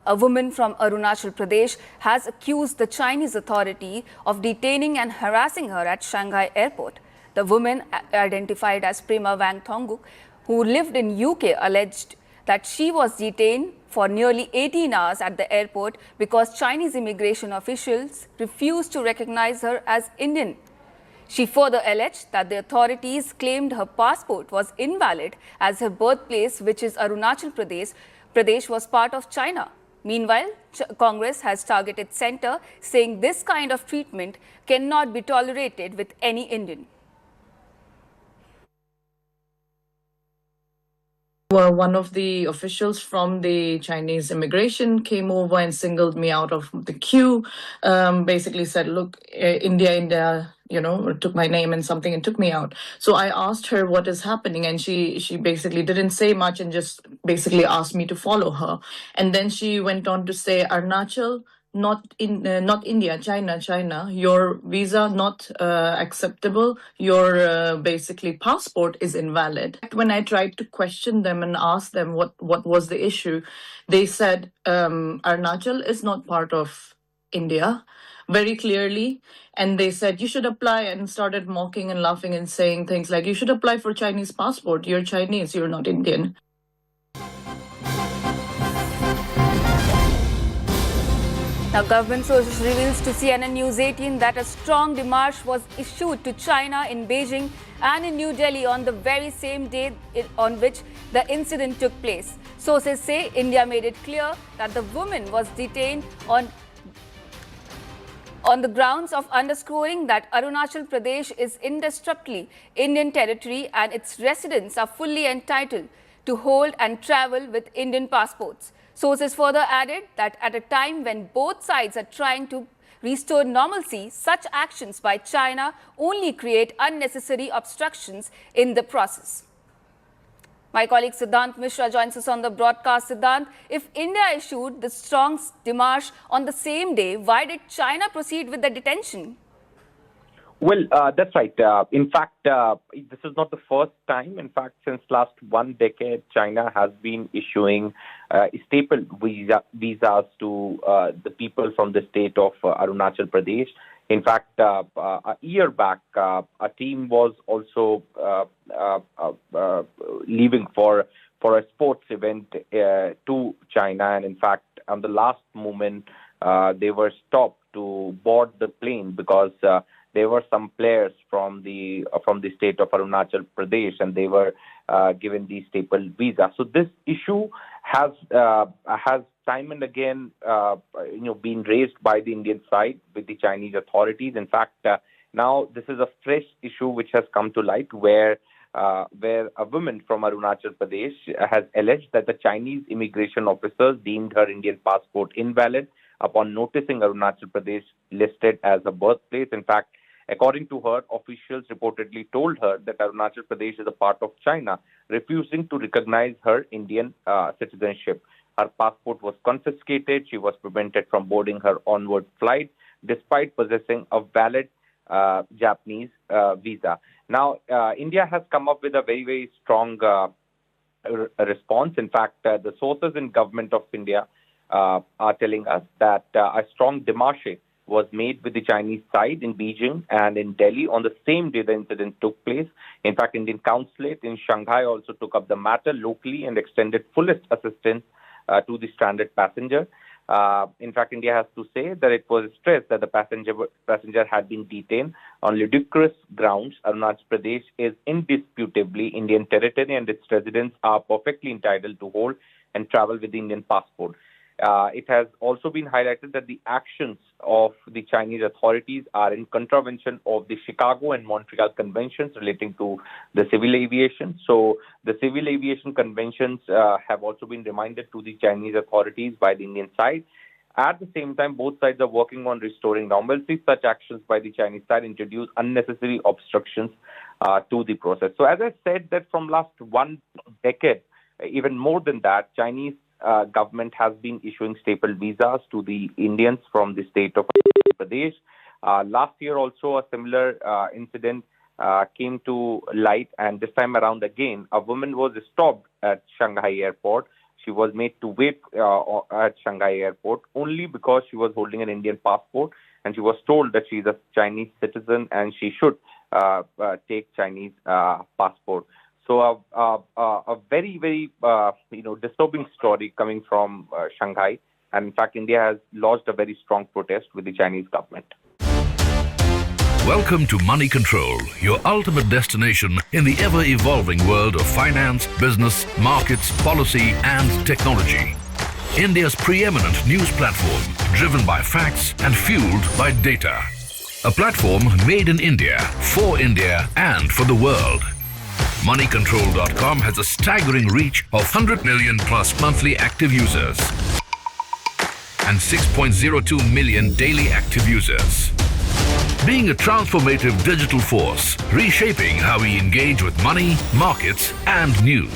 A woman from Arunachal Pradesh has accused the Chinese authority of detaining and harassing her at Shanghai Airport. The woman, identified as Pema Wang Thongdok, who lived in UK, alleged that she was detained for nearly 18 hours at the airport because Chinese immigration officials refused to recognize her as Indian. She further alleged that the authorities claimed her passport was invalid as her birthplace, which is Arunachal Pradesh, was part of China. Meanwhile, Congress has targeted centre, saying this kind of treatment cannot be tolerated with any Indian. One of the officials from the Chinese immigration came over and singled me out of the queue. Basically said, "Look, India, took my name and something and took me out." So I asked her what is happening, and she basically didn't say much and just basically asked me to follow her. And then she went on to say, "Arunachal, not India, China. Your visa not acceptable. Your basically passport is invalid." When I tried to question them and ask them what was the issue, they said Arunachal is not part of India, very clearly. And they said, "You should apply," and started mocking and laughing and saying things like, "You should apply for Chinese passport. You're Chinese, you're not Indian." Now, government sources reveals to CNN News 18 that a strong démarche was issued to China in Beijing and in New Delhi on the very same day on which the incident took place. Sources say India made it clear that the woman was detained on the grounds of underscoring that Arunachal Pradesh is indestructibly Indian territory and its residents are fully entitled to hold and travel with Indian passports. Sources further added that at a time when both sides are trying to restore normalcy, such actions by China only create unnecessary obstructions in the process. My colleague Siddhant Mishra joins us on the broadcast. Siddhant, if India issued the strong démarche on the same day, why did China proceed with the detention? Well, that's right. In fact, this is not the first time. In fact, since last 1 decade, China has been issuing staple visas to the people from the state of Arunachal Pradesh. In fact, a year back, a team was also leaving for a sports event to China. And in fact, on the last moment, they were stopped to board the plane because there were some players from the state of Arunachal Pradesh, and they were given the staple visa. So this issue has time and again been raised by the Indian side with the Chinese authorities. In fact, now this is a fresh issue which has come to light where a woman from Arunachal Pradesh has alleged that the Chinese immigration officers deemed her Indian passport invalid upon noticing Arunachal Pradesh listed as a birthplace. In fact, according to her, officials reportedly told her that Arunachal Pradesh is a part of China, refusing to recognize her Indian citizenship. Her passport was confiscated. She was prevented from boarding her onward flight, despite possessing a valid Japanese visa. Now, India has come up with a very, very strong response. In fact, the sources in government of India are telling us that a strong démarche was made with the Chinese side in Beijing and in Delhi on the same day the incident took place. In fact, Indian consulate in Shanghai also took up the matter locally and extended fullest assistance to the stranded passenger. In fact, India has to say that it was stressed that the passenger had been detained on ludicrous grounds. Arunachal Pradesh is indisputably Indian territory, and its residents are perfectly entitled to hold and travel with the Indian passport. It has also been highlighted that the actions of the Chinese authorities are in contravention of the Chicago and Montreal conventions relating to the civil aviation. So the civil aviation conventions have also been reminded to the Chinese authorities by the Indian side. At the same time, both sides are working on restoring normalcy. Such actions by the Chinese side introduce unnecessary obstructions to the process. So as I said, that from last 1 decade, even more than that, Chinese government has been issuing staple visas to the Indians from the state of Pradesh. Last year also a similar incident came to light, and this time around again, a woman was stopped at Shanghai Airport. she was made to wait at Shanghai Airport only because she was holding an Indian passport, and she was told that she is a Chinese citizen and she should take Chinese passport. So a very, very disturbing story coming from Shanghai, and in fact, India has lodged a very strong protest with the Chinese government. Welcome to Money Control, your ultimate destination in the ever-evolving world of finance, business, markets, policy and technology. India's preeminent news platform, driven by facts and fueled by data. A platform made in India, for India and for the world. Moneycontrol.com has a staggering reach of 100 million plus monthly active users and 6.02 million daily active users. Being a transformative digital force, reshaping how we engage with money, markets and news.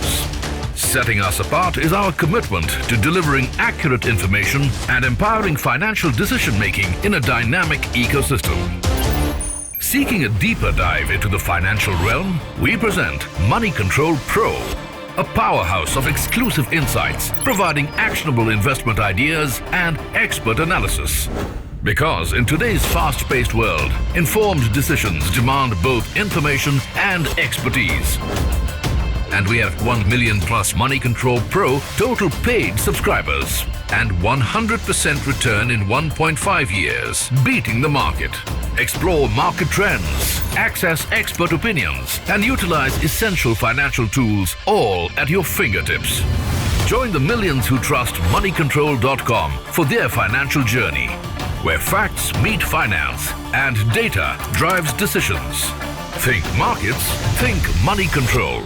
Setting us apart is our commitment to delivering accurate information and empowering financial decision-making in a dynamic ecosystem. Seeking a deeper dive into the financial realm, we present Money Control Pro, a powerhouse of exclusive insights, providing actionable investment ideas and expert analysis. Because in today's fast-paced world, informed decisions demand both information and expertise. And we have 1 million plus Money Control Pro total paid subscribers and 100% return in 1.5 years, beating the market. Explore market trends, access expert opinions, and utilize essential financial tools all at your fingertips. Join the millions who trust Moneycontrol.com for their financial journey, where facts meet finance and data drives decisions. Think markets, think Money Control.